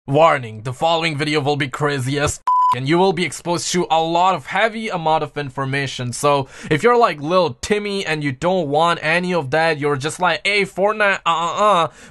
Warning, the following video will be crazy as and you will be exposed to a lot of heavy amount of information. So if you're like little Timmy and you don't want any of that, you're just like, hey, Fortnite,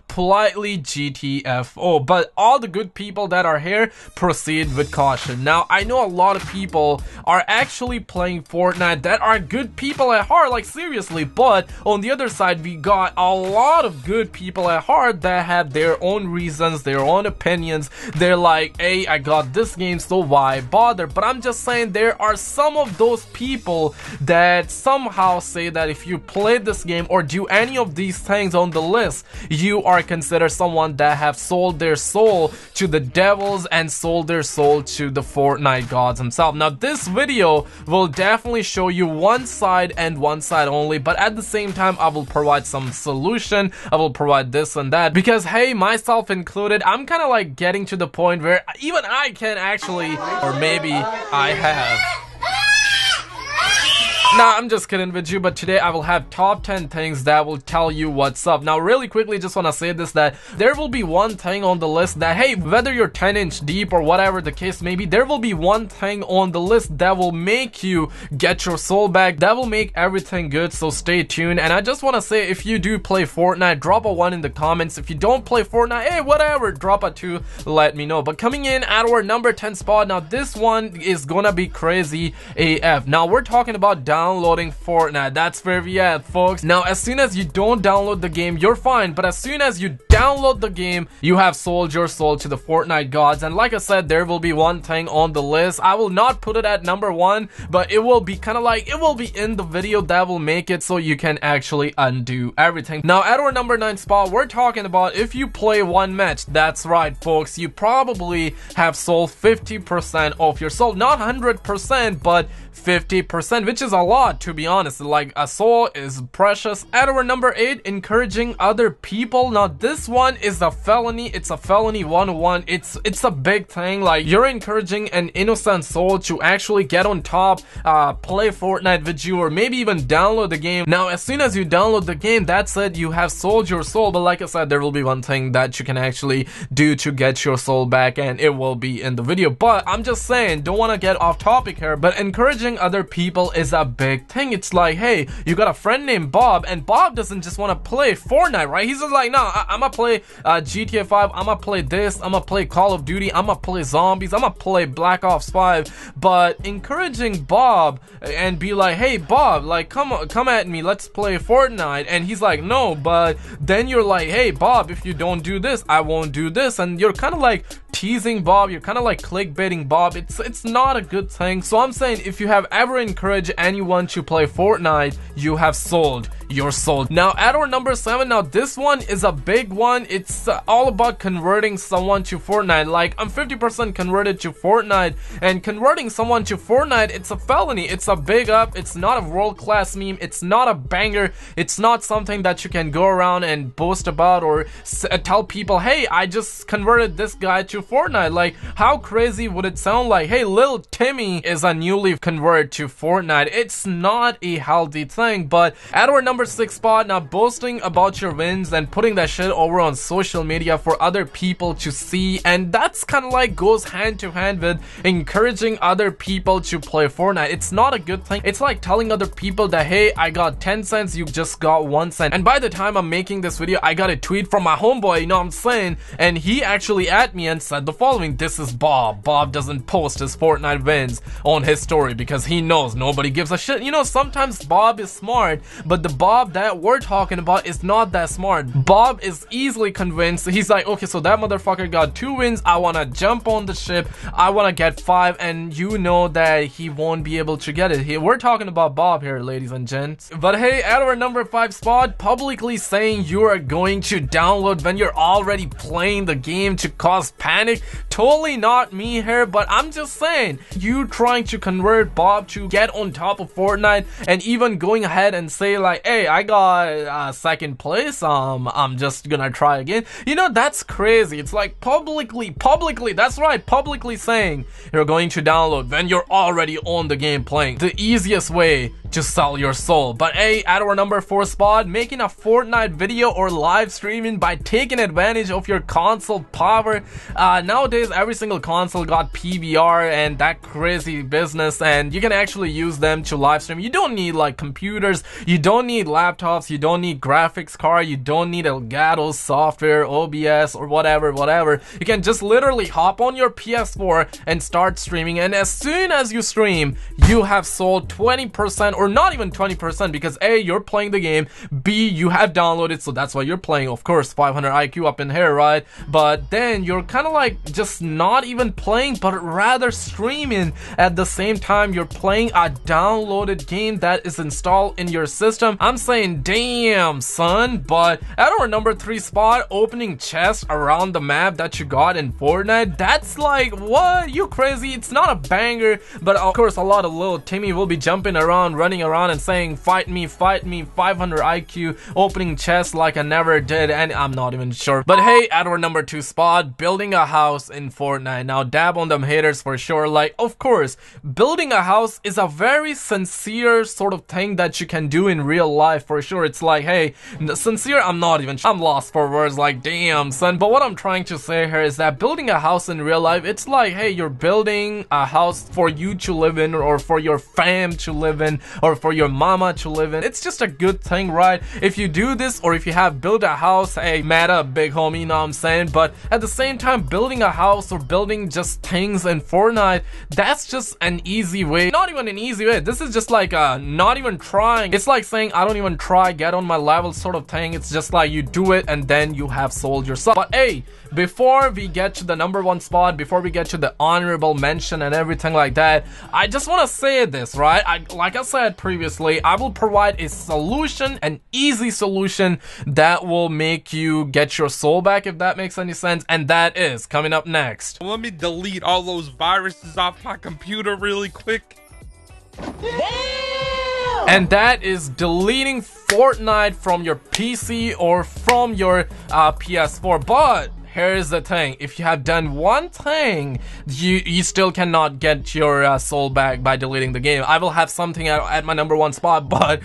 politely GTFO. But all the good people that are here, proceed with caution. Now, I know a lot of people are actually playing Fortnite that are good people at heart, like seriously, but on the other side, we got a lot of good people at heart that have their own reasons, their own opinions. They're like, hey, I got this game, so why bother? But I'm just saying there are some of those people that somehow say that if you play this game or do any of these things on the list, you are considered someone that have sold their soul to the devils and sold their soul to the Fortnite gods himself. Now this video will definitely show you one side and one side only, but at the same time I will provide some solution. I will provide this and that, because hey, myself included, I'm kind of like getting to the point where even I can actually, or maybe I have. Nah, I'm just kidding with you, but today I will have top 10 things that will tell you what's up. Now, really quickly, just want to say this, that there will be one thing on the list that, hey, whether you're 10-inch deep or whatever the case may be, there will be one thing on the list that will make you get your soul back, that will make everything good, so stay tuned. And I just want to say, if you do play Fortnite, drop a 1 in the comments. If you don't play Fortnite, hey, whatever, drop a 2, let me know. But coming in at our number 10 spot, now this one is gonna be crazy AF. Now, we're talking about downloading Fortnite. That's where we at, folks. Now, as soon as you don't download the game, you're fine, but as soon as you download the game, you have sold your soul to the Fortnite gods. And like I said, there will be one thing on the list. I will not put it at number 1, but it will be kind of like, it will be in the video that will make it so you can actually undo everything. Now, at our number 9 spot, we're talking about if you play one match. That's right, folks, you probably have sold 50% of your soul. Not 100%, but 50%, which is a lot, to be honest. Like, a soul is precious. At our number 8, encouraging other people. Now this one is a felony. It's a felony 101. It's a big thing. Like, you're encouraging an innocent soul to actually get on top, play Fortnite with you, or maybe even download the game. Now, as soon as you download the game, that's it, you have sold your soul. But like I said, there will be one thing that you can actually do to get your soul back, and it will be in the video. But I'm just saying, don't want to get off topic here, but encouraging other people is a big thing. It's like, hey, you got a friend named Bob, and Bob doesn't just want to play Fortnite, right? He's just like, no, I'm gonna play GTA 5, I'm gonna play this, I'm gonna play Call of Duty, I'm gonna play Zombies, I'm gonna play Black Ops 5. But encouraging Bob and be like, hey Bob, like, come at me, let's play Fortnite, and he's like, no. But then you're like, hey Bob, if you don't do this, I won't do this, and you're kind of like teasing Bob, you're kind of like clickbaiting Bob. It's not a good thing. So I'm saying, if you have ever encouraged anyone to play Fortnite, you have sold your soul. Now at our number 7, now this one is a big one. It's all about converting someone to Fortnite. Like, I'm 50% converted to Fortnite, and converting someone to Fortnite, it's a felony. It's a big up. It's not a world-class meme. It's not a banger. It's not something that you can go around and boast about or tell people, hey, I just converted this guy to Fortnite. Like, how crazy would it sound? Like, hey, little Timmy is a newly converted to Fortnite. It's not a healthy thing. But at our number 6 spot, now boasting about your wins and putting that shit over on social media for other people to see, and that's kind of like goes hand to hand with encouraging other people to play Fortnite. It's not a good thing. It's like telling other people that, hey, I got 10 cents, you just got 1 cent. And by the time I'm making this video, I got a tweet from my homeboy, you know what I'm saying, and he actually at me and said the following: this is Bob. Bob doesn't post his Fortnite wins on his story because he knows nobody gives a shit. You know, sometimes Bob is smart, but the Bob that we're talking about is not that smart. Bob is easily convinced. He's like, okay, so that motherfucker got 2 wins, I want to jump on the ship, I want to get 5, and you know that he won't be able to get it. We're talking about Bob here, ladies and gents. But hey, at our number 5 spot, publicly saying you are going to download when you're already playing the game to cause panic. Totally not me here, but I'm just saying, you trying to convert Bob to get on top of Fortnite, and even going ahead and say like, hey, I got 2nd place, I'm just gonna try again. You know, that's crazy. It's like publicly, that's right, publicly saying you're going to download when you're already on the game playing. The easiest way to sell your soul. But A, at our number 4 spot, making a Fortnite video or live streaming by taking advantage of your console power. Nowadays, every single console got PVR and that crazy business, and you can actually use them to live stream. You don't need like computers, you don't need laptops, you don't need graphics card, you don't need Elgato software, OBS, or whatever. You can just literally hop on your PS4 and start streaming, and as soon as you stream, you have sold 20%, or not even 20%, because A, you're playing the game, B, you have downloaded, so that's why you're playing, of course, 500 IQ up in here, right? But then you're kind of like just not even playing, but rather streaming at the same time you're playing a downloaded game that is installed in your system. I'm saying damn son. But at our number 3 spot, opening chests around the map that you got in Fortnite, that's like, what? You crazy? It's not a banger, but of course a lot of little Timmy will be jumping around, running around and saying fight me, 500 IQ, opening chests like I never did, and I'm not even sure. But hey, at our number 2 spot, building a house in Fortnite. Now dab on them haters for sure. Like, of course, building a house is a very sincere sort of thing that you can do in real life for sure. It's like, hey, sincere, I'm lost for words, like damn son. But what I'm trying to say here is that building a house in real life, it's like, hey, you're building a house for you to live in, or for your fam to live in, or for your mama to live in. It's just a good thing, right? If you do this, or if you have built a house, hey, mad up big homie, you know what I'm saying? But at the same time, building a house or building just things in Fortnite, that's just an easy way. Not even an easy way, this is just like not even trying. It's like saying I don't even try, get on my level sort of thing. It's just like you do it and then you have sold yourself. But hey, before we get to the number 1 spot, before we get to the honorable mention and everything like that, I just want to say this, right? Like I said previously, I will provide a solution, an easy solution that will make you get your soul back, if that makes any sense, and that is coming up next. Let me delete all those viruses off my computer really quick. Damn! And that is deleting Fortnite from your PC or from your PS4. But here's the thing, if you have done one thing, you still cannot get your soul back by deleting the game. I will have something at my number 1 spot, but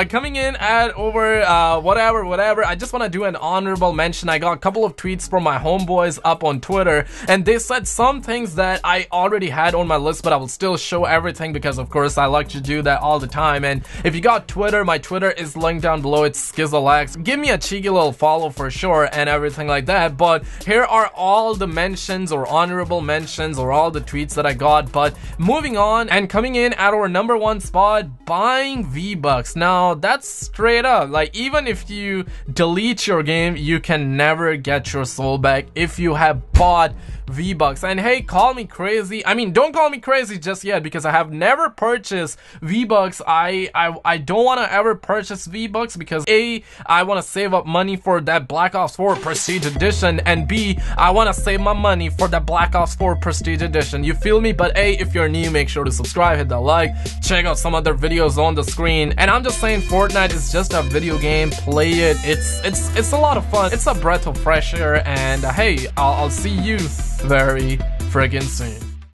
coming in at over whatever, I just want to do an honorable mention. I got a couple of tweets from my homeboys up on Twitter, and they said some things that I already had on my list, but I will still show everything because of course I like to do that all the time. And if you got Twitter, my Twitter is linked down below. It's Skizzlex. Give me a cheeky little follow for sure and everything like that. But here are all the mentions or honorable mentions or all the tweets that I got. But moving on, and coming in at our number 1 spot, buying V-Bucks. Now that's straight up, like, even if you delete your game, you can never get your soul back if you have bought V-Bucks. And hey, call me crazy, I mean, don't call me crazy just yet, because I have never purchased V-Bucks. I don't want to ever purchase V-Bucks because A, I want to save up money for that Black Ops 4 Prestige Edition, and B, I want to save my money for the Black Ops 4 Prestige Edition. You feel me? But hey, if you're new, make sure to subscribe, hit that like, check out some other videos on the screen. And I'm just saying, Fortnite is just a video game. Play it. It's a lot of fun. It's a breath of fresh air. And hey, I'll see you very friggin' soon.